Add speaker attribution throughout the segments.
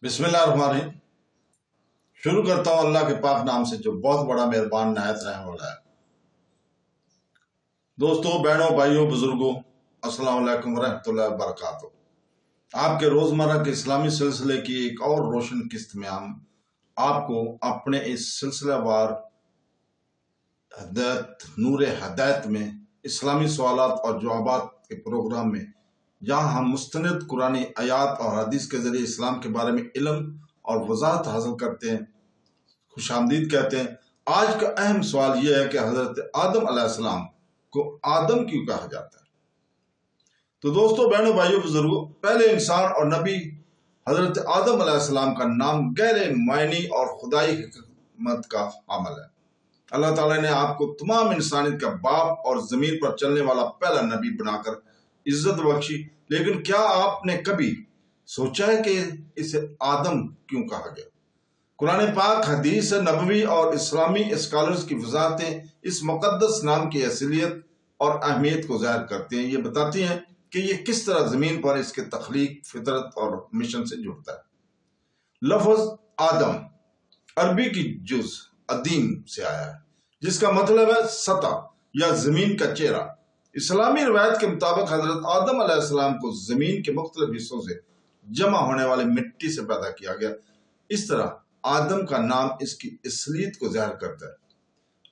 Speaker 1: بسم اللہ الرحمن الرحیم۔ شروع کرتا ہوں اللہ کے پاک نام سے جو بہت بڑا مہربان نہایت رحم والا ہے۔ دوستوں، بہنوں، بھائیوں، بزرگوں، السلام علیکم ورحمۃ اللہ وبرکاتہ۔ آپ کے روزمرہ کے اسلامی سلسلے کی ایک اور روشن قسط میں ہم آپ کو اپنے اس سلسلہ وار ہدایت نور ہدایت میں اسلامی سوالات اور جوابات کے پروگرام میں، جہاں ہم مستند قرآنی آیات اور حدیث کے ذریعے اسلام کے بارے میں علم اور وضاحت حاصل کرتے ہیں، خوش آمدید کہتے ہیں۔ آج کا اہم سوال یہ ہے کہ حضرت آدم علیہ السلام کو آدم کیوں کہا جاتا ہے؟ تو دوستوں، بہنوں، بھائیوں، بزرگوں، پہلے انسان اور نبی حضرت آدم علیہ السلام کا نام گہرے معنی اور خدائی حکمت کا حامل ہے۔ اللہ تعالیٰ نے آپ کو تمام انسانیت کا باپ اور زمین پر چلنے والا پہلا نبی بنا کر عزت بخشی، لیکن کیا آپ نے کبھی سوچا ہے کہ اسے آدم کیوں کہا گیا؟ قرآن پاک، حدیث نبوی اور اسلامی اسکالرز کی وضاحتیں اس مقدس نام کی اصلیت اور اہمیت کو ظاہر کرتی ہیں۔ یہ بتاتی ہیں کہ یہ کس طرح زمین پر اس کے تخلیق، فطرت اور مشن سے جڑتا ہے۔ لفظ آدم عربی کی جز ادیم سے آیا ہے، جس کا مطلب ہے سطح یا زمین کا چہرہ۔ اسلامی روایت کے مطابق حضرت آدم علیہ السلام کو زمین کے مختلف حصوں سے جمع ہونے والے مٹی سے پیدا کیا گیا۔ اس طرح آدم کا نام اس کی اصلیت کو ظاہر کرتا ہے۔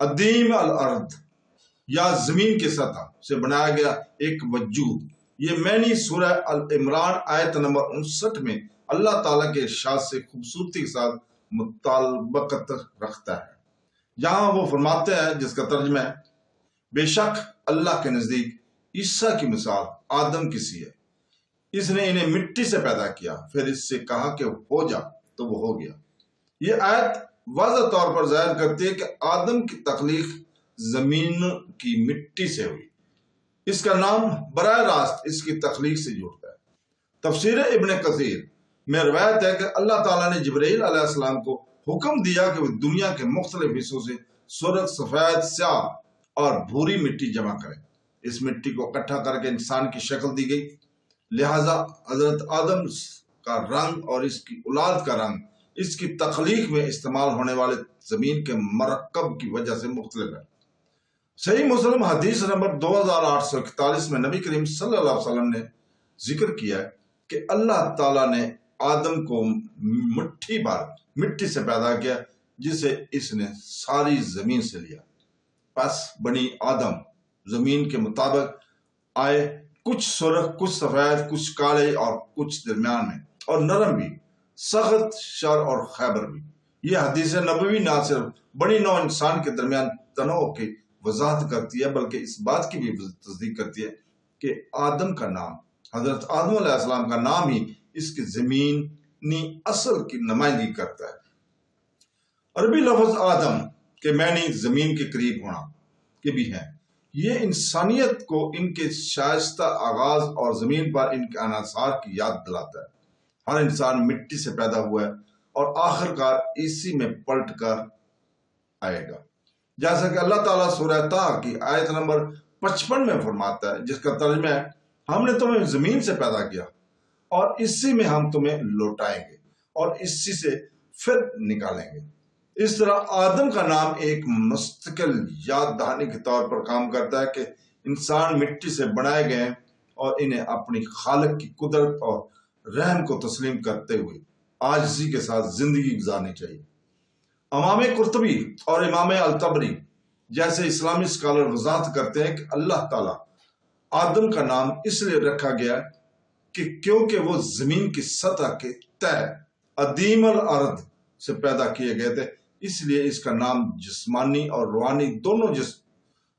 Speaker 1: ادیم الارض یا زمین کی سطح سے بنایا گیا ایک وجود، یہ معنی سورہ العمران آیت نمبر 59 میں اللہ تعالیٰ کے ارشاد سے خوبصورتی کے ساتھ مطابقت رکھتا ہے، جہاں وہ فرماتے ہیں، جس کا ترجمہ ہے، بے شک اللہ کے نزدیک عیسیٰ کی مثال آدم کی سی ہے۔ اس نے انہیں مٹی سے پیدا کیا، پھر اس سے کہا کہ ہو جا تو وہ ہو گیا۔ یہ آیت واضح طور پر ظاہر کرتی ہے کہ آدم کی تخلیق زمین کی مٹی سے ہوئی۔ اس کا نام براہ راست اس کی تخلیق سے جڑتا ہے۔ تفسیر ابن کثیر میں روایت ہے کہ اللہ تعالیٰ نے جبرائیل علیہ السلام کو حکم دیا کہ وہ دنیا کے مختلف حصوں سے سرخ، سفید، سیاہ اور بھوری مٹی جمع کریں۔ اس مٹی کو اکٹھا کر کے انسان کی شکل دی گئی، لہذا حضرت آدم کا رنگ اور اس کی اولاد کا رنگ اس کی تخلیق میں استعمال ہونے والے زمین کے مرکب کی وجہ سے مختلف ہے۔ صحیح مسلم حدیث نمبر 2841 میں نبی کریم صلی اللہ علیہ وسلم نے ذکر کیا ہے کہ اللہ تعالیٰ نے آدم کو مٹی سے پیدا کیا، جسے اس نے ساری زمین سے لیا۔ پس بنی آدم زمین کے مطابق آئے، کچھ سرخ، کچھ سفید، کچھ کالے اور کچھ درمیان میں، اور نرم بھی، سخت، شر اور خیبر بھی۔ یہ حدیث نبوی نہ صرف بڑی نوع انسان کے درمیان تنوع کی وضاحت کرتی ہے، بلکہ اس بات کی بھی تصدیق کرتی ہے کہ آدم کا نام، حضرت آدم علیہ السلام کا نام ہی اس کی زمینی اصل کی نمائندگی کرتا ہے۔ عربی لفظ آدم کے معنی زمین کے قریب ہونا کے بھی ہیں۔ یہ انسانیت کو ان کے شائستہ آغاز اور زمین پر ان کے انحصار کی یاد دلاتا ہے۔ ہر انسان مٹی سے پیدا ہوا ہے اور آخر کار اسی میں پلٹ کر آئے گا، جیسا کہ اللہ تعالیٰ سورہ طٰہٰ کی آیت نمبر 55 میں فرماتا ہے، جس کا ترجمہ ہے، ہم نے تمہیں زمین سے پیدا کیا اور اسی میں ہم تمہیں لوٹائیں گے اور اسی سے پھر نکالیں گے۔ اس طرح آدم کا نام ایک مستقل یاد دہانی کے طور پر کام کرتا ہے کہ انسان مٹی سے بنائے گئے ہیں اور انہیں اپنی خالق کی قدرت اور رحم کو تسلیم کرتے ہوئے عاجزی کے ساتھ زندگی گزارنی چاہیے۔ امام قرطبی اور امام الطبری جیسے اسلامی اسکالر وضاحت کرتے ہیں کہ اللہ تعالیٰ آدم کا نام اس لیے رکھا گیا کہ کیونکہ وہ زمین کی سطح کے تہ ادیم الارض سے پیدا کیے گئے تھے، اس لیے اس کا نام جسمانی اور روحانی دونوں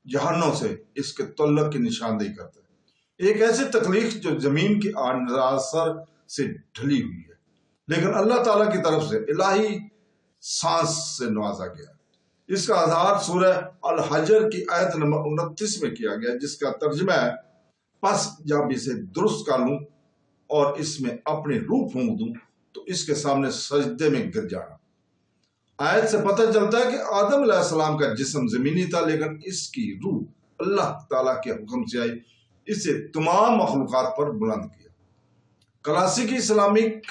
Speaker 1: جہانوں سے اس کے تعلق کی نشاندہی کرتا ہے۔ ایک ایسی تخلیق جو زمین کی عناصر سے ڈھلی ہوئی ہے، لیکن اللہ تعالیٰ کی طرف سے الہی سانس سے نوازا گیا۔ اس کا اظہار سورہ الحجر کی آیت نمبر 29 میں کیا گیا، جس کا ترجمہ ہے، پس جب اسے درست کر لوں اور اس میں اپنی روح پھونک دوں تو اس کے سامنے سجدے میں گر جانا۔ آیت سے پتہ چلتا ہے کہ آدم علیہ السلام کا جسم زمینی تھا، لیکن اس کی روح اللہ تعالیٰ کے حکم سے آئی، اسے تمام مخلوقات پر بلند کیا۔ کلاسیکی اسلامک